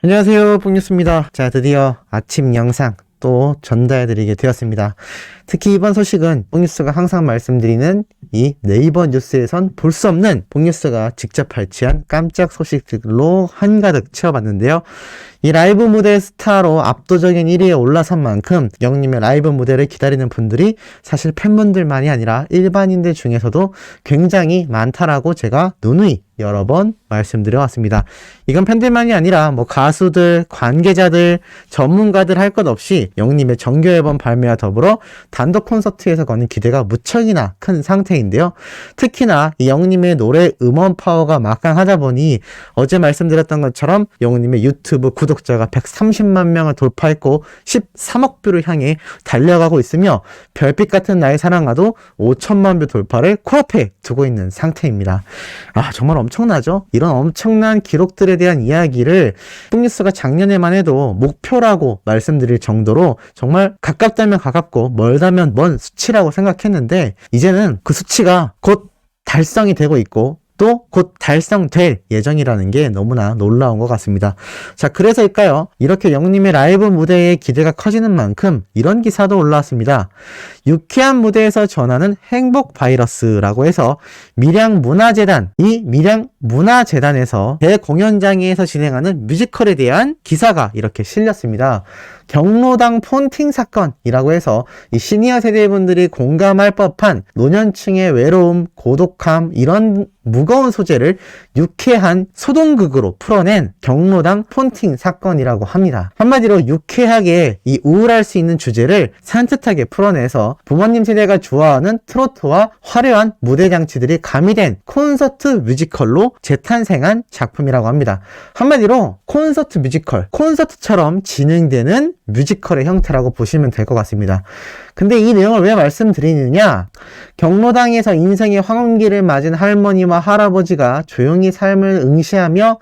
안녕하세요, 뽕뉴스입니다. 자, 드디어 아침 영상 또 전달해드리게 되었습니다. 특히 이번 소식은 뽕뉴스가 항상 말씀드리는 이 네이버 뉴스에선 볼 수 없는 뽕뉴스가 직접 발췌한 깜짝 소식들로 한가득 채워봤는데요. 이 라이브 무대 스타로 압도적인 1위에 올라선 만큼 영님의 라이브 무대를 기다리는 분들이 사실 팬분들만이 아니라 일반인들 중에서도 굉장히 많다라고 제가 누누이 여러 번 말씀드려왔습니다. 이건 팬들만이 아니라 뭐 가수들, 관계자들, 전문가들 할 것 없이 영님의 정규 앨범 발매와 더불어 단독 콘서트에서 거는 기대가 무척이나 큰 상태인데요. 특히나 이 영님의 노래 음원 파워가 막강하다 보니 어제 말씀드렸던 것처럼 영님의 유튜브 구독자가 130만 명을 돌파했고 13억 뷰를 향해 달려가고 있으며 별빛 같은 나의 사랑아도 5천만 뷰 돌파를 코앞에 두고 있는 상태입니다. 정말 엄청나죠? 이런 엄청난 기록들에 대한 이야기를 뽕뉴스가 작년에만 해도 목표라고 말씀드릴 정도로 정말 가깝다면 가깝고 멀다면 먼 수치라고 생각했는데 이제는 그 수치가 곧 달성이 되고 있고 또 곧 달성될 예정이라는 게 너무나 놀라운 것 같습니다. 자, 그래서일까요? 이렇게 영님의 라이브 무대의 기대가 커지는 만큼 이런 기사도 올라왔습니다. 유쾌한 무대에서 전하는 행복 바이러스라고 해서 밀양문화재단, 이 밀양문화재단에서 대공연장에서 진행하는 뮤지컬에 대한 기사가 이렇게 실렸습니다. 경로당 폰팅 사건이라고 해서 이 시니어 세대분들이 공감할 법한 노년층의 외로움, 고독함 이런 무거운 소재를 유쾌한 소동극으로 풀어낸 경로당 폰팅 사건이라고 합니다. 한마디로 유쾌하게 이 우울할 수 있는 주제를 산뜻하게 풀어내서 부모님 세대가 좋아하는 트로트와 화려한 무대 장치들이 가미된 콘서트 뮤지컬로 재탄생한 작품이라고 합니다. 한마디로 콘서트 뮤지컬, 콘서트처럼 진행되는 뮤지컬의 형태라고 보시면 될 것 같습니다. 근데 이 내용을 왜 말씀드리느냐? 경로당에서 인생의 황혼기를 맞은 할머니와 할아버지가 조용히 삶을 응시하며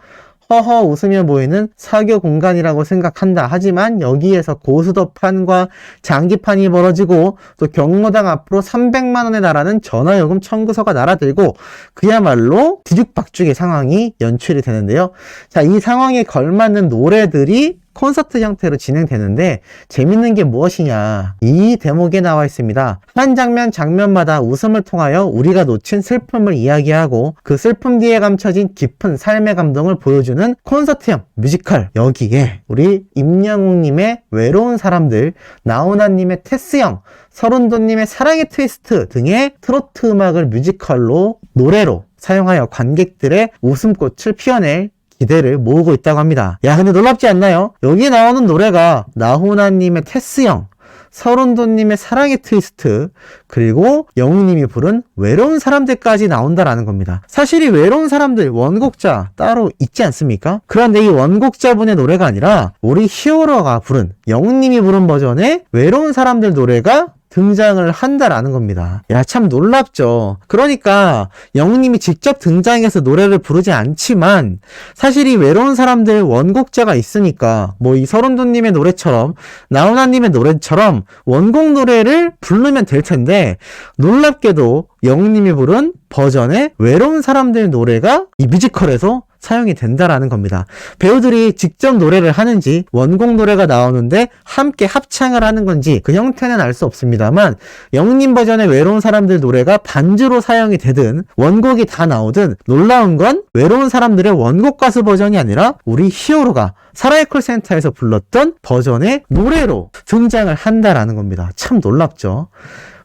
허허 웃으며 보이는 사교 공간이라고 생각한다. 하지만 여기에서 고스톱판과 장기판이 벌어지고 또 경로당 앞으로 300만 원에 달하는 전화요금 청구서가 날아들고 그야말로 뒤죽박죽의 상황이 연출이 되는데요. 자, 이 상황에 걸맞는 노래들이 콘서트 형태로 진행되는데 재밌는 게 무엇이냐, 이 대목에 나와 있습니다. 한 장면마다 웃음을 통하여 우리가 놓친 슬픔을 이야기하고 그 슬픔 뒤에 감춰진 깊은 삶의 감동을 보여주는 콘서트형 뮤지컬. 여기에 우리 임영웅님의 외로운 사람들, 나훈아님의 테스형, 서른도님의 사랑의 트위스트 등의 트로트 음악을 뮤지컬로 노래로 사용하여 관객들의 웃음꽃을 피워낼 기대를 모으고 있다고 합니다. 야, 근데 놀랍지 않나요? 여기 나오는 노래가 나훈아님의 테스형, 서른도님의 사랑의 트위스트, 그리고 영웅님이 부른 외로운 사람들까지 나온다라는 겁니다. 사실 이 외로운 사람들 원곡자 따로 있지 않습니까? 그런데 이 원곡자분의 노래가 아니라 우리 히어로가 부른, 영웅님이 부른 버전의 외로운 사람들 노래가 등장을 한다라는 겁니다. 야, 참 놀랍죠. 그러니까 영웅님이 직접 등장해서 노래를 부르지 않지만 사실 이 외로운 사람들 원곡자가 있으니까 뭐 이 서른도님의 노래처럼 나훈아님의 노래처럼 원곡 노래를 부르면 될 텐데 놀랍게도 영웅님이 부른 버전의 외로운 사람들 노래가 이 뮤지컬에서 사용이 된다라는 겁니다. 배우들이 직접 노래를 하는지 원곡 노래가 나오는데 함께 합창을 하는 건지 그 형태는 알 수 없습니다만 영웅님 버전의 외로운 사람들 노래가 반주로 사용이 되든 원곡이 다 나오든 놀라운 건 외로운 사람들의 원곡 가수 버전이 아니라 우리 히어로가 사라의 콜센터에서 불렀던 버전의 노래로 등장을 한다라는 겁니다. 참 놀랍죠.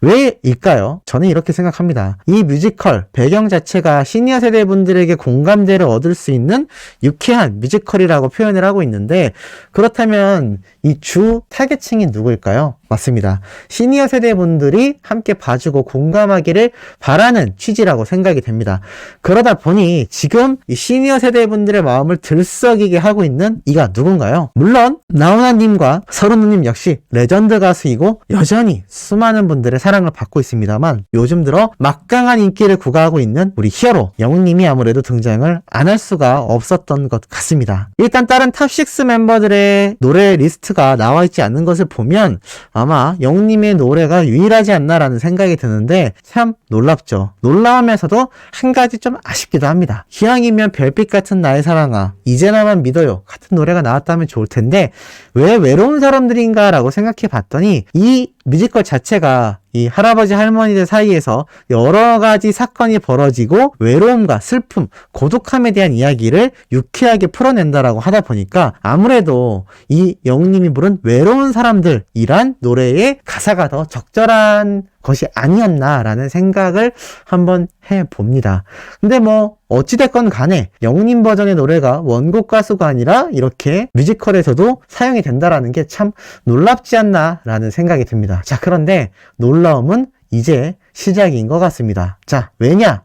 왜일까요? 저는 이렇게 생각합니다. 이 뮤지컬 배경 자체가 시니어 세대 분들에게 공감대를 얻을 수 있는 유쾌한 뮤지컬이라고 표현을 하고 있는데 그렇다면 이 주 타겟층이 누구일까요? 맞습니다. 시니어 세대 분들이 함께 봐주고 공감하기를 바라는 취지라고 생각이 됩니다. 그러다 보니 지금 이 시니어 세대 분들의 마음을 들썩이게 하고 있는 이가 누군가요? 물론 나훈아님과 서른우님 역시 레전드 가수이고 여전히 수많은 분들의 사랑을 받고 있습니다만 요즘 들어 막강한 인기를 구가하고 있는 우리 히어로 영웅님이 아무래도 등장을 안 할 수가 없었던 것 같습니다. 일단 다른 탑6 멤버들의 노래 리스트가 리스트가 나와 있지 않는 것을 보면 아마 영님의 노래가 유일하지 않나라는 생각이 드는데 참 놀랍죠. 놀라우면서도 한 가지 좀 아쉽기도 합니다. 기왕이면 별빛 같은 나의 사랑아, 이제 나만 믿어요 같은 노래가 나왔다면 좋을 텐데 왜 외로운 사람들인가 라고 생각해 봤더니 이 뮤지컬 자체가 이 할아버지 할머니들 사이에서 여러 가지 사건이 벌어지고 외로움과 슬픔, 고독함에 대한 이야기를 유쾌하게 풀어낸다라고 하다 보니까 아무래도 이 영님이 부른 외로운 사람들이란 노래의 가사가 더 적절한 것이 아니었나라는 생각을 한번 해봅니다. 근데 뭐 어찌됐건 간에 영님 버전의 노래가 원곡 가수가 아니라 이렇게 뮤지컬에서도 사용이 된다라는 게 참 놀랍지 않나라는 생각이 듭니다. 자, 그런데 놀라움은 이제 시작인 것 같습니다. 자, 왜냐?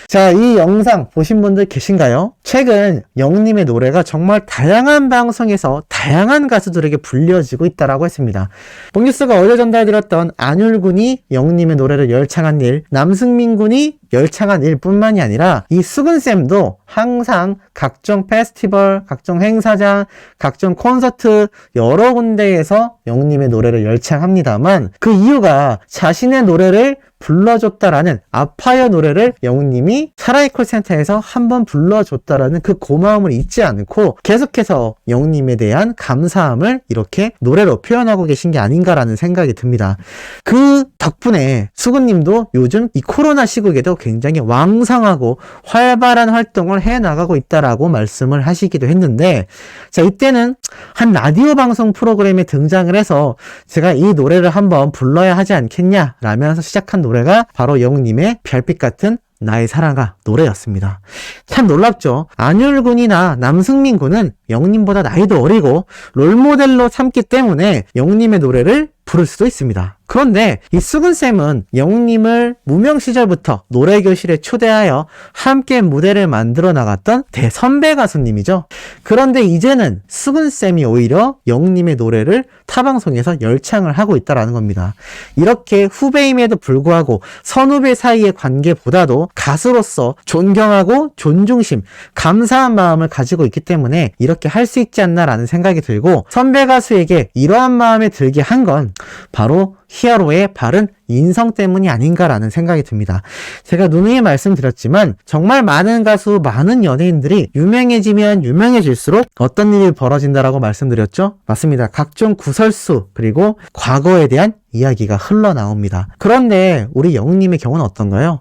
자, 이 영상 보신 분들 계신가요? 최근 영님의 노래가 정말 다양한 방송에서 다양한 가수들에게 불려지고 있다라고 했습니다. 봉뉴스가 어제 전달드렸던 안율군이 영님의 노래를 열창한 일, 남승민 군이 열창한 일뿐만이 아니라 이 수근쌤도 항상 각종 페스티벌, 각종 행사장, 각종 콘서트 여러 군데에서 영님의 노래를 열창합니다만 그 이유가 자신의 노래를 불러줬다라는 아파요 노래를 영님이 사랑의 콜센터에서 한번 불러줬다라는 그 고마움을 잊지 않고 계속해서 영님에 대한 감사함을 이렇게 노래로 표현하고 계신 게 아닌가라는 생각이 듭니다. 그 덕분에 수근님도 요즘 이 코로나 시국에도 굉장히 왕성하고 활발한 활동을 해나가고 있다라고 말씀을 하시기도 했는데 자, 이때는 한 라디오 방송 프로그램에 등장을 해서 제가 이 노래를 한번 불러야 하지 않겠냐 라면서 시작한 노래가 바로 영님의 별빛 같은 나의 사랑아 노래였습니다. 참 놀랍죠. 안율군이나 남승민 군은 영님보다 나이도 어리고 롤모델로 삼기 때문에 영님의 노래를 부를 수도 있습니다. 그런데 이 수근쌤은 영님을 무명 시절부터 노래교실에 초대하여 함께 무대를 만들어 나갔던 대선배 가수님이죠. 그런데 이제는 수근쌤이 오히려 영님의 노래를 타방송에서 열창을 하고 있다는 겁니다. 이렇게 후배임에도 불구하고 선후배 사이의 관계보다도 가수로서 존경하고 존중심, 감사한 마음을 가지고 있기 때문에 이렇게 할 수 있지 않나라는 생각이 들고 선배 가수에게 이러한 마음에 들게 한 건 바로 히어로의 바른 인성 때문이 아닌가라는 생각이 듭니다. 제가 누누이 말씀드렸지만 정말 많은 가수, 많은 연예인들이 유명해지면 유명해질수록 어떤 일이 벌어진다라고 말씀드렸죠? 맞습니다. 각종 구설수 그리고 과거에 대한 이야기가 흘러나옵니다. 그런데 우리 영님의 경우는 어떤가요?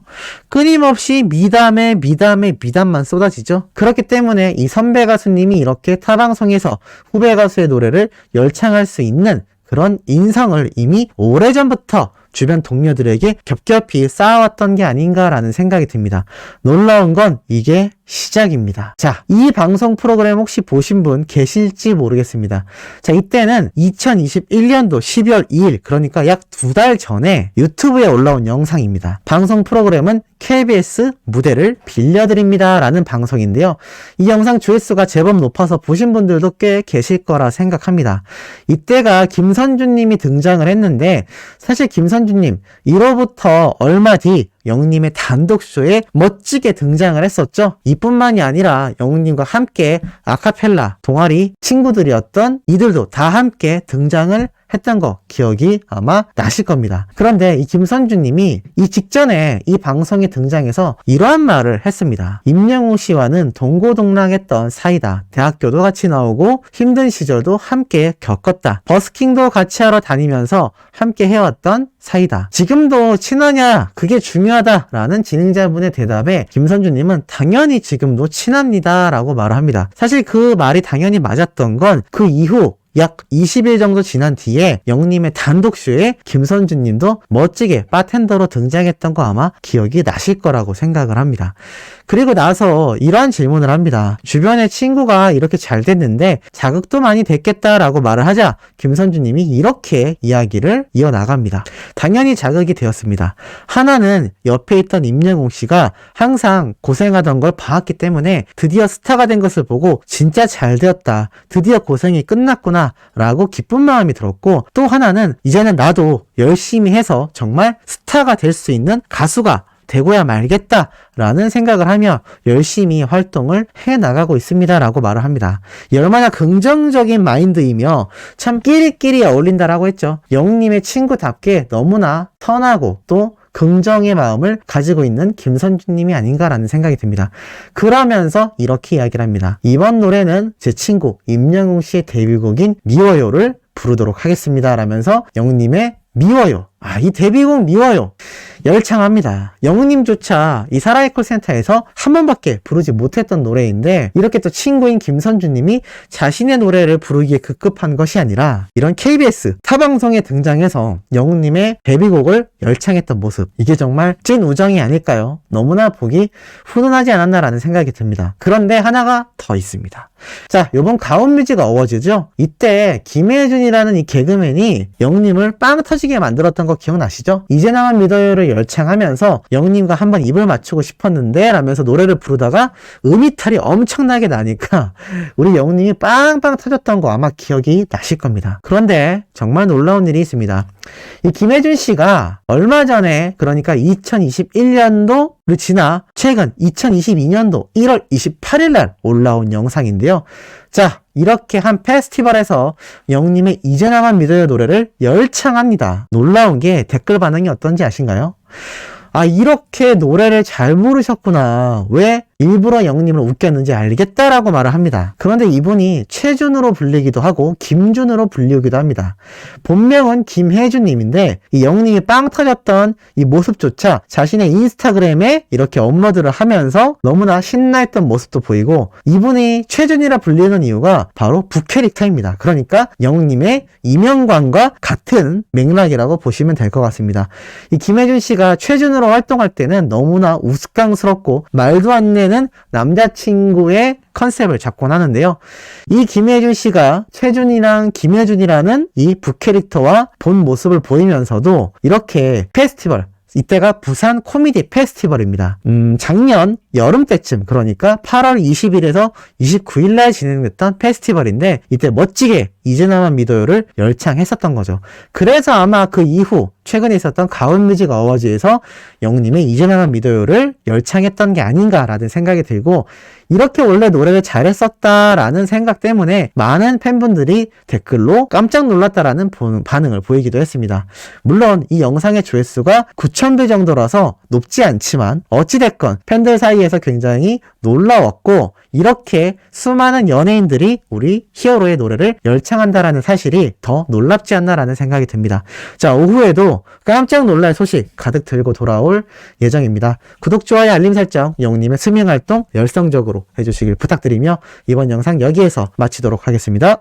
끊임없이 미담만 쏟아지죠? 그렇기 때문에 이 선배 가수님이 이렇게 타방송에서 후배 가수의 노래를 열창할 수 있는 그런 인성을 이미 오래전부터 주변 동료들에게 겹겹이 쌓아왔던 게 아닌가라는 생각이 듭니다. 놀라운 건 이게 시작입니다. 자, 이 방송 프로그램 혹시 보신 분 계실지 모르겠습니다. 자, 이때는 2021년도 12월 2일, 그러니까 약 2달 전에 유튜브에 올라온 영상입니다. 방송 프로그램은 KBS 무대를 빌려드립니다 라는 방송인데요. 이 영상 조회수가 제법 높아서 보신 분들도 꽤 계실 거라 생각합니다. 이때가 김선준 님이 등장을 했는데 사실 김선준 님 1호부터 얼마 뒤 영님의 단독쇼에 멋지게 등장을 했었죠. 이뿐만이 아니라 영님과 함께 아카펠라 동아리 친구들이었던 이들도 다 함께 등장을 했던 거 기억이 아마 나실 겁니다. 그런데 이 김선주 님이 이 직전에 이 방송에 등장해서 이러한 말을 했습니다. 임영웅 씨와는 동고동락했던 사이다. 대학교도 같이 나오고 힘든 시절도 함께 겪었다. 버스킹도 같이 하러 다니면서 함께 해왔던 사이다. 지금도 친하냐? 그게 중요하다라는 진행자분의 대답에 김선주 님은 당연히 지금도 친합니다 라고 말을 합니다. 사실 그 말이 당연히 맞았던 건 그 이후 약 20일 정도 지난 뒤에 영님의 단독쇼에 김선주 님도 멋지게 바텐더로 등장했던 거 아마 기억이 나실 거라고 생각을 합니다. 그리고 나서 이러한 질문을 합니다. 주변에 친구가 이렇게 잘 됐는데 자극도 많이 됐겠다라고 말을 하자 김선주 님이 이렇게 이야기를 이어나갑니다. 당연히 자극이 되었습니다. 하나는 옆에 있던 임영웅 씨가 항상 고생하던 걸 봐왔기 때문에 드디어 스타가 된 것을 보고 진짜 잘 되었다. 드디어 고생이 끝났구나 라고 기쁜 마음이 들었고, 또 하나는 이제는 나도 열심히 해서 정말 스타가 될 수 있는 가수가 되고야 말겠다라는 생각을 하며 열심히 활동을 해나가고 있습니다라고 말을 합니다. 얼마나 긍정적인 마인드이며 참 끼리끼리 어울린다라고 했죠. 영웅님의 친구답게 너무나 선하고 또 긍정의 마음을 가지고 있는 김선주님이 아닌가라는 생각이 듭니다. 그러면서 이렇게 이야기를 합니다. 이번 노래는 제 친구 임영웅 씨의 데뷔곡인 미워요를 부르도록 하겠습니다 라면서 영웅님의 미워요. 이 데뷔곡 미워요. 열창합니다. 영웅님조차 이 사라이 콜센터에서 한 번밖에 부르지 못했던 노래인데 이렇게 또 친구인 김선주님이 자신의 노래를 부르기에 급급한 것이 아니라 이런 KBS 타방송에 등장해서 영웅님의 데뷔곡을 열창했던 모습, 이게 정말 찐 우정이 아닐까요? 너무나 보기 훈훈하지 않았나라는 생각이 듭니다. 그런데 하나가 더 있습니다. 자, 요번 가온뮤직 어워즈죠? 이때 김혜준이라는 이 개그맨이 영웅님을 빵 터지게 만들었던 거 기억나시죠? 이제 나만 믿어요를 열창하면서 영웅님과 한번 입을 맞추고 싶었는데 라면서 노래를 부르다가 음이탈이 엄청나게 나니까 우리 영웅님이 빵빵 터졌던 거 아마 기억이 나실 겁니다. 그런데 정말 놀라운 일이 있습니다. 이 김혜준 씨가 얼마 전에, 그러니까 2021년도를 지나 최근 2022년도 1월 28일 날 올라온 영상인데요. 자, 이렇게 한 페스티벌에서 영웅님의 이제 나만 믿어요 노래를 열창합니다. 놀라운 게 댓글 반응이 어떤지 아신가요? 이렇게 노래를 잘 부르셨구나. 왜 일부러 영웅님을 웃겼는지 알겠다라고 말을 합니다. 그런데 이분이 최준으로 불리기도 하고 김준으로 불리기도 합니다. 본명은 김혜준님인데 이 영웅님이 빵 터졌던 이 모습조차 자신의 인스타그램에 이렇게 업로드를 하면서 너무나 신나했던 모습도 보이고, 이분이 최준이라 불리는 이유가 바로 부캐릭터입니다. 그러니까 영웅님의 이명관과 같은 맥락이라고 보시면 될 것 같습니다. 이 김혜준 씨가 최준으로 활동할 때는 너무나 우스꽝스럽고 말도 안 되는 남자친구의 컨셉을 잡곤 하는데요. 이 김혜준 씨가 최준이랑 김혜준이라는 이 부캐릭터와 본 모습을 보이면서도 이렇게 페스티벌, 이때가 부산 코미디 페스티벌입니다. 작년 여름 때쯤, 그러니까 8월 20일에서 29일 날 진행됐던 페스티벌인데 이때 멋지게 이제 나만 믿어요를 열창했었던 거죠. 그래서 아마 그 이후 최근에 있었던 가온뮤직 어워즈에서 영웅님의 이제 나만 믿어요를 열창했던 게 아닌가라는 생각이 들고, 이렇게 원래 노래를 잘했었다라는 생각 때문에 많은 팬분들이 댓글로 깜짝 놀랐다라는 반응을 보이기도 했습니다. 물론 이 영상의 조회수가 9,000배 정도라서 높지 않지만 어찌됐건 팬들 사이에서 굉장히 놀라웠고, 이렇게 수많은 연예인들이 우리 히어로의 노래를 열창한다라는 사실이 더 놀랍지 않나라는 생각이 듭니다. 자, 오후에도 깜짝 놀랄 소식 가득 들고 돌아올 예정입니다. 구독, 좋아요, 알림 설정, 영웅님의 스밍 활동 열성적으로 해주시길 부탁드리며 이번 영상 여기에서 마치도록 하겠습니다.